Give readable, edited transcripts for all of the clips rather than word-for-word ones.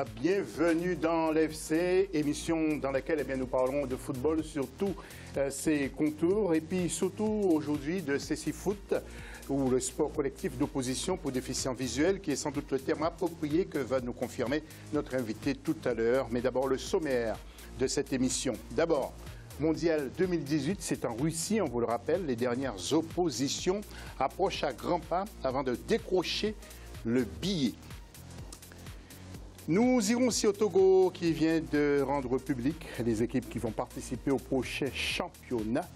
Bienvenue dans l'FC, émission dans laquelle nous parlerons de football sur tous ses contours et puis surtout aujourd'hui de Cécifoot ou le sport collectif d'opposition pour déficients visuels qui est sans doute le terme approprié que va nous confirmer notre invité tout à l'heure. Mais d'abord le sommaire de cette émission. D'abord, Mondial 2018, c'est en Russie, on vous le rappelle. Les dernières oppositions approchent à grands pas avant de décrocher le billet. Nous irons aussi au Togo qui vient de rendre public les équipes qui vont participer au prochain championnat.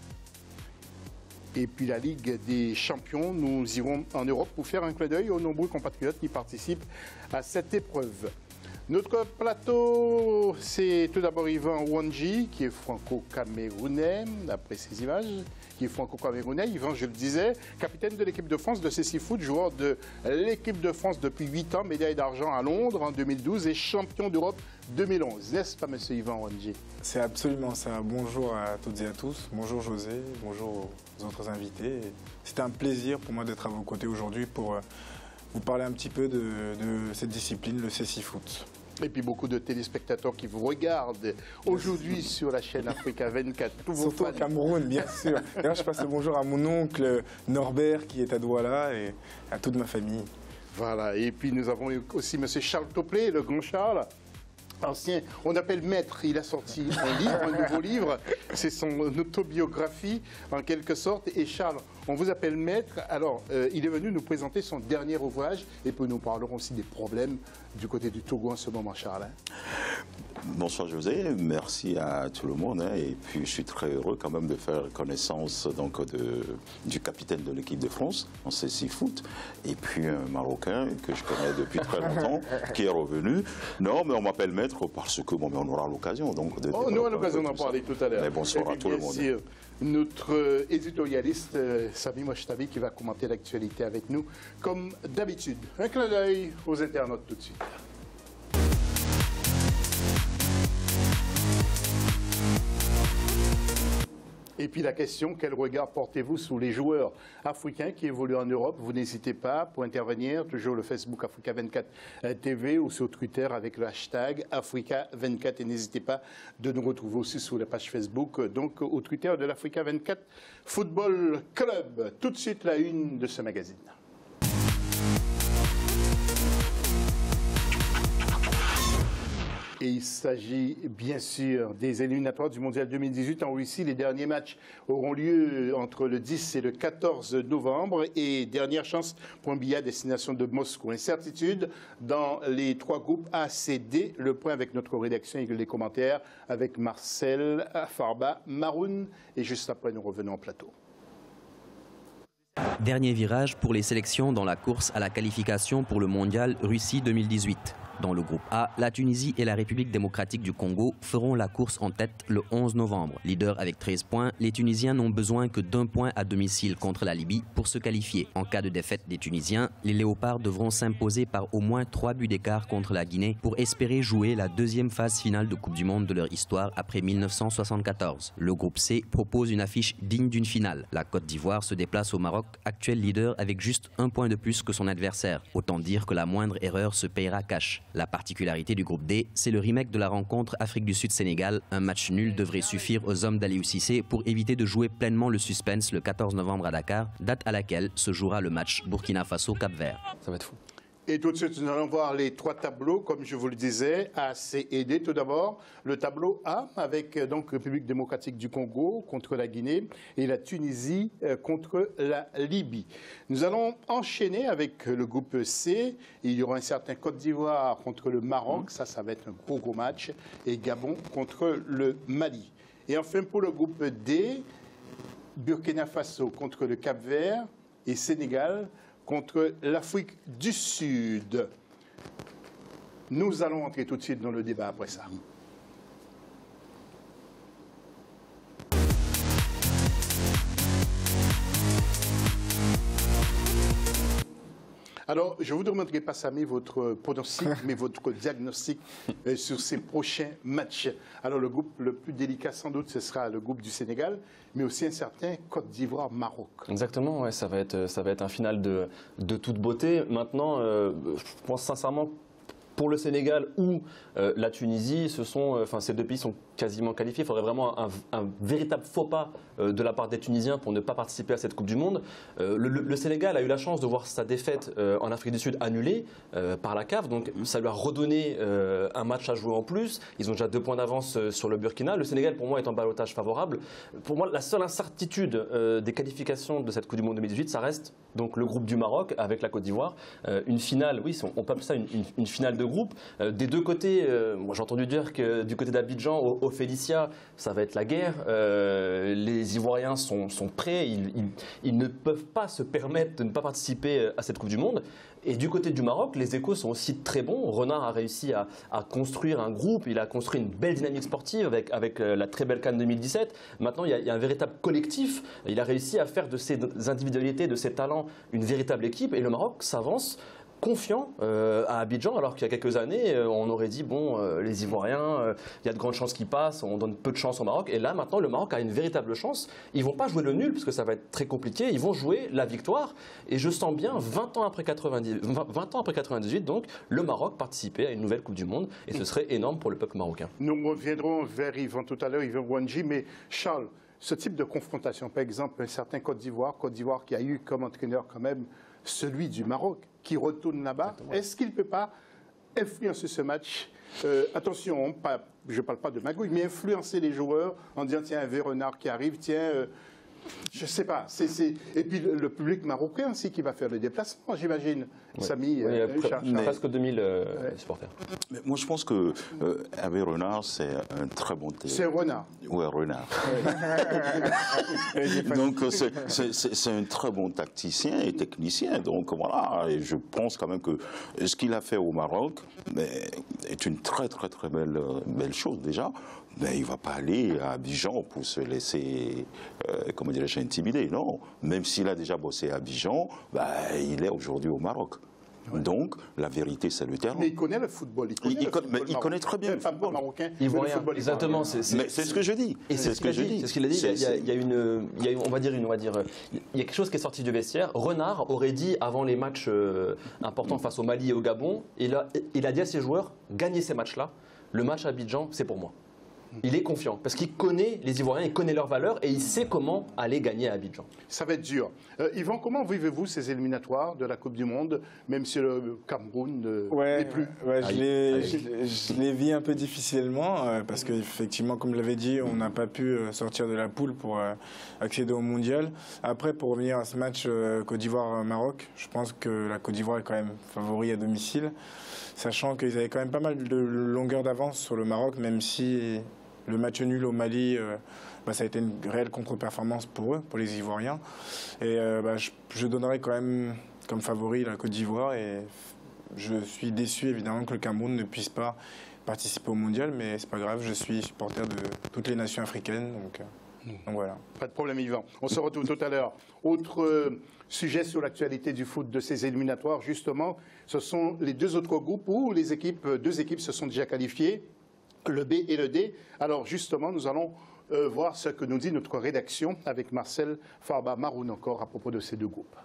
Et puis la Ligue des champions, nous irons en Europe pour faire un clin d'œil aux nombreux compatriotes qui participent à cette épreuve. Notre plateau, c'est tout d'abord Yvan Wanji, qui est franco-camerounais, d'après ses images, qui est franco-camerounais. Yvan, je le disais, capitaine de l'équipe de France de Cécifoot, joueur de l'équipe de France depuis 8 ans, médaille d'argent à Londres en 2012 et champion d'Europe 2011. N'est-ce pas, monsieur Yvan Wanji? C'est absolument ça. Bonjour à toutes et à tous. Bonjour José, bonjour aux autres invités. C'était un plaisir pour moi d'être à vos côtés aujourd'hui pour vous parler un petit peu de cette discipline, le Cécifoot. Et puis beaucoup de téléspectateurs qui vous regardent aujourd'hui sur la chaîne Africa 24. Surtout au Cameroun, bien sûr. D'ailleurs, je passe le bonjour à mon oncle Norbert qui est à Douala et à toute ma famille. Voilà, et puis nous avons aussi M. Charles Toplé, le grand Charles. Ancien, on appelle maître, il a sorti un livre, un nouveau livre, c'est son autobiographie en quelque sorte. Et Charles, on vous appelle maître, alors il est venu nous présenter son dernier ouvrage et puis nous parlerons aussi des problèmes du côté du Togo en ce moment, Charles. Bonsoir José, merci à tout le monde et puis je suis très heureux quand même de faire connaissance donc, du capitaine de l'équipe de France en Cécifoot et puis un Marocain que je connais depuis très longtemps qui est revenu. Non mais on m'appelle maître parce que bon, mais on aura l'occasion donc de... On aura l'occasion d'en parler tout à l'heure. Mais bonsoir à tout le monde. Sûr, notre éditorialiste Sami Mochtabi qui va commenter l'actualité avec nous comme d'habitude. Un clin d'œil aux internautes tout de suite. Et puis la question, quel regard portez-vous sur les joueurs africains qui évoluent en Europe? Vous n'hésitez pas pour intervenir, toujours le Facebook Africa 24 TV ou sur Twitter avec le hashtag Africa 24. Et n'hésitez pas de nous retrouver aussi sur la page Facebook, donc au Twitter de l'Africa 24 Football Club. Tout de suite la une de ce magazine. Et il s'agit bien sûr des éliminatoires du Mondial 2018 en Russie. Les derniers matchs auront lieu entre le 10 et le 14 novembre. Et dernière chance pour un billet à destination de Moscou. Incertitude dans les trois groupes A, C, D. Le point avec notre rédaction et les commentaires avec Marcel, Farba, Maroun. Et juste après, nous revenons en plateau. Dernier virage pour les sélections dans la course à la qualification pour le Mondial Russie 2018. Dans le groupe A, la Tunisie et la République démocratique du Congo feront la course en tête le 11 novembre. Leader avec 13 points, les Tunisiens n'ont besoin que d'un point à domicile contre la Libye pour se qualifier. En cas de défaite des Tunisiens, les Léopards devront s'imposer par au moins 3 buts d'écart contre la Guinée pour espérer jouer la deuxième phase finale de Coupe du Monde de leur histoire après 1974. Le groupe C propose une affiche digne d'une finale. La Côte d'Ivoire se déplace au Maroc, actuel leader avec juste un point de plus que son adversaire. Autant dire que la moindre erreur se payera cash. La particularité du groupe D, c'est le remake de la rencontre Afrique du Sud-Sénégal. Un match nul devrait suffire aux hommes d'Aliou Cissé pour éviter de jouer pleinement le suspense le 14 novembre à Dakar, date à laquelle se jouera le match Burkina Faso-Cap-Vert. Ça va être fou. Et tout de suite, nous allons voir les trois tableaux, comme je vous le disais, A, C et D. Tout d'abord, le tableau A avec donc République démocratique du Congo contre la Guinée et la Tunisie contre la Libye. Nous allons enchaîner avec le groupe C. Il y aura un certain Côte d'Ivoire contre le Maroc. Ça va être un gros match. Et Gabon contre le Mali. Et enfin, pour le groupe D, Burkina Faso contre le Cap-Vert et Sénégal contre l'Afrique du Sud. Nous allons entrer tout de suite dans le débat après ça. Alors, je vous demanderai pas, Sami, votre pronostic, mais votre diagnostic sur ces prochains matchs. Alors, le groupe le plus délicat, sans doute, ce sera le groupe du Sénégal, mais aussi un certain Côte d'Ivoire-Maroc. Exactement, ouais, ça va être un final de toute beauté. Maintenant, je pense sincèrement pour le Sénégal ou la Tunisie, ces deux pays sont quasiment qualifiés. Il faudrait vraiment un véritable faux pas de la part des Tunisiens pour ne pas participer à cette Coupe du Monde. Le Sénégal a eu la chance de voir sa défaite en Afrique du Sud annulée par la CAF, donc ça lui a redonné un match à jouer en plus. Ils ont déjà 2 points d'avance sur le Burkina. Le Sénégal, pour moi, est en ballottage favorable. Pour moi, la seule incertitude des qualifications de cette Coupe du Monde 2018, ça reste donc le groupe du Maroc avec la Côte d'Ivoire. Une finale, oui, on peut appeler ça une finale de groupe. Des deux côtés, moi j'ai entendu dire que du côté d'Abidjan, au Félicia, ça va être la guerre. Les Ivoiriens sont prêts, ils ne peuvent pas se permettre de ne pas participer à cette Coupe du Monde. Et du côté du Maroc, les échos sont aussi très bons. Renard a réussi à construire un groupe, il a construit une belle dynamique sportive avec la très belle CAN 2017. Maintenant, il y a un véritable collectif. Il a réussi à faire de ses individualités, de ses talents, une véritable équipe. Et le Maroc s'avance confiant à Abidjan, alors qu'il y a quelques années, on aurait dit, bon, les Ivoiriens, il y a de grandes chances qu'ils passent, on donne peu de chance au Maroc. Et là, maintenant, le Maroc a une véritable chance. Ils ne vont pas jouer le nul, parce que ça va être très compliqué. Ils vont jouer la victoire. Et je sens bien, 20 ans après 98, donc, le Maroc participer à une nouvelle Coupe du Monde. Et ce serait énorme pour le peuple marocain. Nous reviendrons vers Yvan tout à l'heure, Yvan Wanji, mais Charles, ce type de confrontation, par exemple, un certain Côte d'Ivoire qui a eu comme entraîneur quand même celui du Maroc, qui retourne là-bas, est-ce qu'il ne peut pas influencer ce match? Attention, je ne parle pas de magouille, mais influencer les joueurs en disant, tiens, un Renard qui arrive, tiens, je ne sais pas. Et puis le public marocain aussi qui va faire le déplacement, j'imagine. Oui. Samy, presque 2000 supporters. Mais moi, je pense que Hervé Renard, c'est un très bon téléphone. C'est Renard. Oui, Renard. Donc, c'est un très bon tacticien et technicien. Donc, voilà. Et je pense quand même que ce qu'il a fait au Maroc est une très, très, très belle chose, déjà. Mais il ne va pas aller à Abidjan pour se laisser, comment dirais-je, intimider. Non. Même s'il a déjà bossé à Abidjan, il est aujourd'hui au Maroc. Ouais. Donc, la vérité, c'est le terrain. Mais il connaît le football. Il connaît très bien le football marocain. Exactement. C'est ce que je dis. C'est ce que je dis. C'est ce qu'il a dit. Il y a quelque chose qui est sorti du vestiaire. Renard aurait dit, avant les matchs importants face au Mali et au Gabon, il a dit à ses joueurs, gagnez ces matchs-là. Le match à Abidjan, c'est pour moi. Il est confiant parce qu'il connaît les Ivoiriens, il connaît leurs valeurs et il sait comment aller gagner à Abidjan. Ça va être dur. Yvan, comment vivez-vous ces éliminatoires de la Coupe du Monde, même si le Cameroun n'est plus je les vis un peu difficilement parce qu'effectivement, comme je l'avais dit, on n'a pas pu sortir de la poule pour accéder au Mondial. Après, pour revenir à ce match Côte d'Ivoire-Maroc, je pense que la Côte d'Ivoire est quand même favori à domicile, sachant qu'ils avaient quand même pas mal de longueur d'avance sur le Maroc, même si le match nul au Mali, ça a été une réelle contre-performance pour eux, pour les Ivoiriens. Et je donnerais quand même comme favori la Côte d'Ivoire. Et je suis déçu évidemment que le Cameroun ne puisse pas participer au Mondial, mais c'est pas grave, je suis supporter de toutes les nations africaines. Donc voilà. Pas de problème, Yvan. On se retrouve tout à l'heure. Autre sujet sur l'actualité du foot de ces éliminatoires, justement, ce sont les deux autres groupes où deux équipes se sont déjà qualifiées, le B et le D. Alors justement, nous allons voir ce que nous dit notre rédaction avec Marcel Farba Maroun encore à propos de ces deux groupes.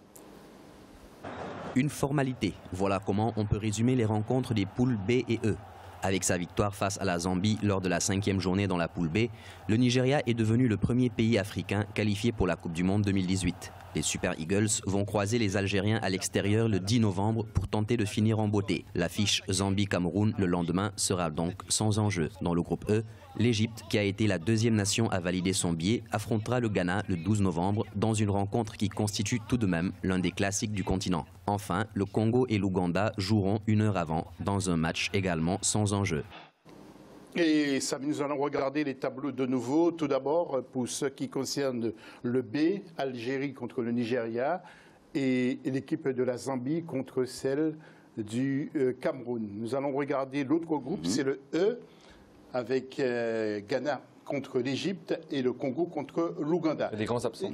Une formalité, voilà comment on peut résumer les rencontres des poules B et E. Avec sa victoire face à la Zambie lors de la 5e journée dans la poule B, le Nigeria est devenu le premier pays africain qualifié pour la Coupe du Monde 2018. Les Super Eagles vont croiser les Algériens à l'extérieur le 10 novembre pour tenter de finir en beauté. L'affiche Zambie-Cameroun le lendemain sera donc sans enjeu. Dans le groupe E, l'Égypte, qui a été la deuxième nation à valider son billet, affrontera le Ghana le 12 novembre dans une rencontre qui constitue tout de même l'un des classiques du continent. Enfin, le Congo et l'Ouganda joueront une heure avant dans un match également sans enjeu. Et ça, nous allons regarder les tableaux de nouveau. Tout d'abord, pour ce qui concerne le B, Algérie contre le Nigeria et l'équipe de la Zambie contre celle du Cameroun. Nous allons regarder l'autre groupe, c'est le E, avec Ghana contre l'Égypte et le Congo contre l'Ouganda. Les grands absents.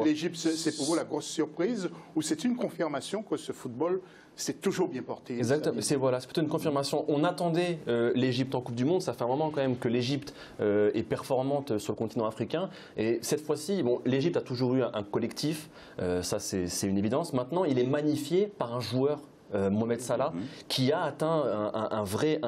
L'Égypte, c'est pour vous la grosse surprise ou c'est une confirmation que ce football s'est toujours bien porté? Exactement, c'est plutôt une confirmation. On attendait l'Égypte en Coupe du Monde, ça fait un moment quand même que l'Égypte est performante sur le continent africain. Et cette fois-ci, l'Égypte a toujours eu un collectif, ça c'est une évidence. Maintenant, il est magnifié par un joueur Mohamed Salah, qui a atteint un vrai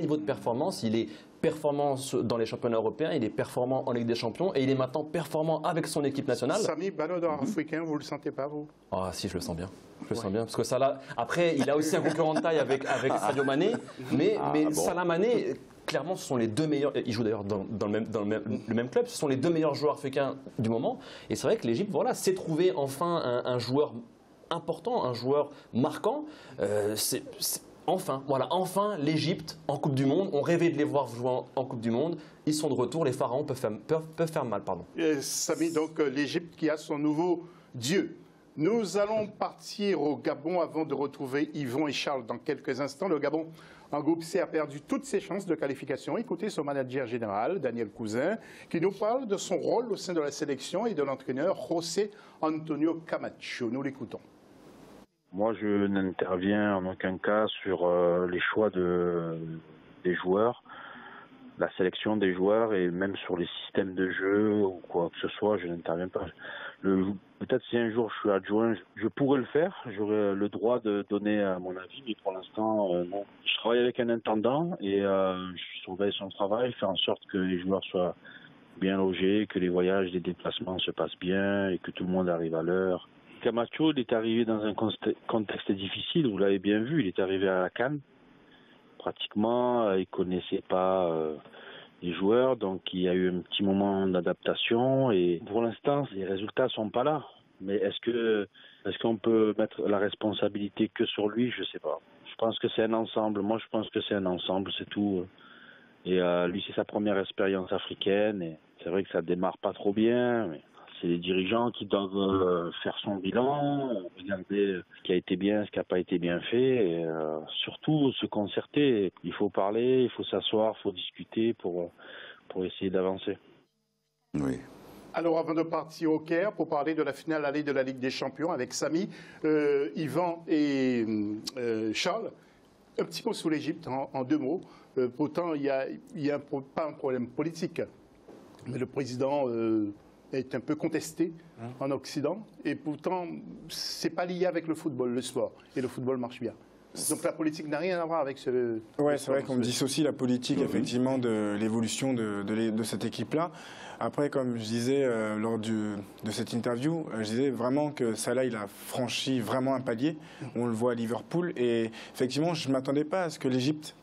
niveau de performance. Il est performant dans les championnats européens, il est performant en Ligue des Champions et il est maintenant performant avec son équipe nationale. Samy, ballon d'or africain, vous ne le sentez pas, vous? Ah si, je le sens bien. Je le sens bien. Parce que Salah, après, il a aussi un concurrent de taille avec Sadio Mané. Mais Salah Mané, clairement, ce sont les deux meilleurs. Ils jouent d'ailleurs dans le même club. Ce sont les deux meilleurs joueurs africains du moment. Et c'est vrai que l'Égypte, voilà, s'est trouvé enfin un joueur important, un joueur marquant. Enfin, l'Égypte en Coupe du Monde. On rêvait de les voir jouer en Coupe du Monde. Ils sont de retour. Les pharaons peuvent faire mal. Samy, donc l'Égypte qui a son nouveau dieu. Nous allons partir au Gabon avant de retrouver Yvon et Charles dans quelques instants. Le Gabon, en groupe C, a perdu toutes ses chances de qualification. Écoutez son manager général, Daniel Cousin, qui nous parle de son rôle au sein de la sélection et de l'entraîneur José Antonio Camacho. Nous l'écoutons. Moi, je n'interviens en aucun cas sur les choix des joueurs, la sélection des joueurs et même sur les systèmes de jeu ou quoi que ce soit, je n'interviens pas. Peut-être si un jour je suis adjoint, je pourrais le faire, j'aurais le droit de donner mon avis, mais pour l'instant, non. Je travaille avec un intendant et je surveille son travail, faire en sorte que les joueurs soient bien logés, que les voyages, les déplacements se passent bien et que tout le monde arrive à l'heure. Camacho, il est arrivé dans un contexte difficile, vous l'avez bien vu, il est arrivé à la CAN. Pratiquement, il ne connaissait pas les joueurs, donc il y a eu un petit moment d'adaptation et pour l'instant, les résultats ne sont pas là. Mais est-ce qu'on peut mettre la responsabilité que sur lui? Je ne sais pas. Je pense que c'est un ensemble. Moi, je pense que c'est un ensemble, c'est tout. Et lui, c'est sa première expérience africaine et c'est vrai que ça ne démarre pas trop bien, mais c'est les dirigeants qui doivent faire son bilan, regarder ce qui a été bien, ce qui n'a pas été bien fait, et surtout se concerter. Il faut parler, il faut s'asseoir, il faut discuter pour essayer d'avancer. Oui. Alors, avant de partir au Caire pour parler de la finale allée de la Ligue des Champions avec Samy, Yvan et Charles, un petit mot sur l'Égypte en deux mots. Pourtant, il y a pas un problème politique, mais le président est un peu contesté en Occident et pourtant c'est pas lié avec le football, le sport, et le football marche bien. Donc la politique n'a rien à voir avec ce... Oui, c'est vrai qu'on dissocie la politique effectivement de l'évolution de cette équipe-là. Après, comme je disais lors de cette interview, je disais vraiment que Salah, il a franchi vraiment un palier. On le voit à Liverpool et effectivement, je ne m'attendais pas à ce que l'Égypte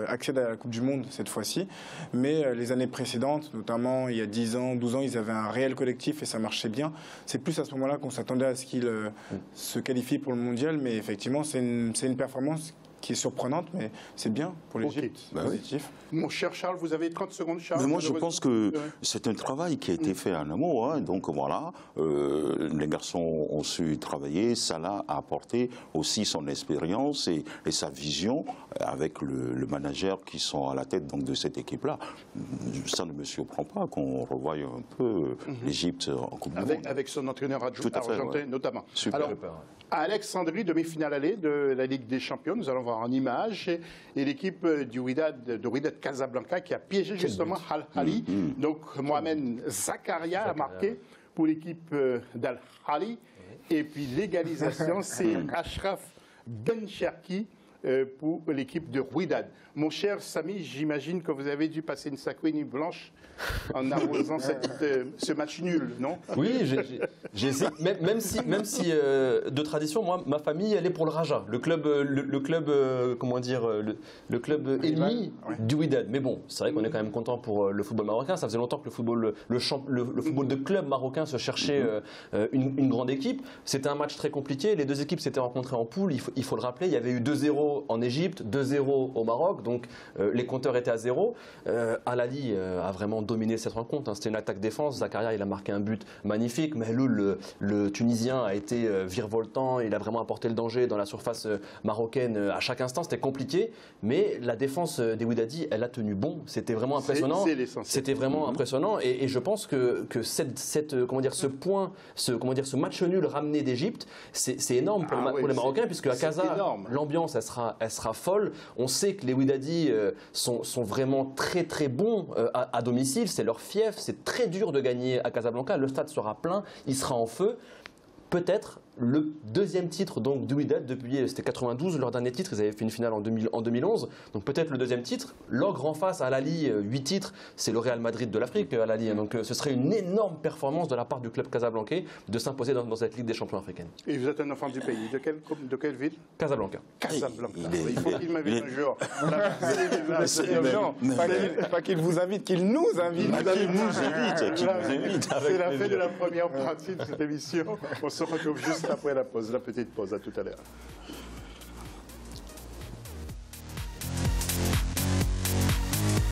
accède à la Coupe du Monde cette fois-ci, mais les années précédentes, notamment il y a 10 ans, 12 ans, ils avaient un réel collectif et ça marchait bien. C'est plus à ce moment-là qu'on s'attendait à ce qu'ils se qualifient pour le mondial, mais effectivement c'est une performance qui est surprenante, mais c'est bien pour l'Égypte, positif. Oui. Mon cher Charles, vous avez 30 secondes, Charles. Mais moi, je pense que c'est un travail qui a été fait en amont. Hein, donc voilà, les garçons ont su travailler. Salah a apporté aussi son expérience et sa vision avec le manager qui sont à la tête donc, de cette équipe-là. Ça ne me surprend pas qu'on revoie un peu l'Égypte en Coupe du Monde. Avec son entraîneur adjoint argentin notamment. Super. Alors, à Alexandrie, demi-finale allée de la Ligue des Champions, nous allons voir en image et l'équipe de Wydad Casablanca qui a piégé justement Al-Ahly. Donc Mohamed Zakaria a marqué pour l'équipe d'Al-Ahly. Et puis l'égalisation, c'est Achraf Bencherki pour l'équipe de Wydad. Mon cher Samy, j'imagine que vous avez dû passer une sacrée nuit blanche en arrosant ce match nul, non? Oui, j'ai essayé, même si de tradition, moi, ma famille, elle est pour le Raja, le club ennemi du Wydad. Mais bon, c'est vrai qu'on est quand même content pour le football marocain. Ça faisait longtemps que le football de club marocain se cherchait une grande équipe. C'était un match très compliqué. Les deux équipes s'étaient rencontrées en poule. Il faut le rappeler, il y avait eu 2-0 en Égypte, 2-0 au Maroc. Donc les compteurs étaient à 0. Al-Ahly a vraiment dominé cette rencontre. C'était une attaque-défense. Zakaria, il a marqué un but magnifique. Mais le Tunisien a été virevoltant. Il a vraiment apporté le danger dans la surface marocaine à chaque instant. C'était compliqué. Mais la défense des Wydadi, elle a tenu bon. C'était vraiment impressionnant. C'était vraiment impressionnant. Et je pense que ce match nul ramené d'Égypte, c'est énorme pour les Marocains, puisque à Casa, l'ambiance, elle sera folle. On sait que les Wydadi sont vraiment très très bons à domicile. C'est leur fief. C'est très dur de gagner à Casablanca. Le stade sera plein. Il sera en feu. Peut-être le deuxième titre donc du Wydad depuis, c'était 92, leur dernier titre, ils avaient fait une finale en 2011, donc peut-être le deuxième titre. L'ogre en face à Al-Ahly, 8 titres, c'est le Real Madrid de l'Afrique, Al-Ahly, donc ce serait une énorme performance de la part du club casablancais de s'imposer dans cette Ligue des champions africaine. Et vous êtes un enfant du pays, de quelle ville? Casablanca. Casablanca. Il faut qu'il m'invite un jour. Pas qu'il vous invite, qu'il nous invite. Qu'il nous invite. C'est la fin de la première partie de cette émission. On se retrouve juste après la pause, la petite pause. À tout à l'heure.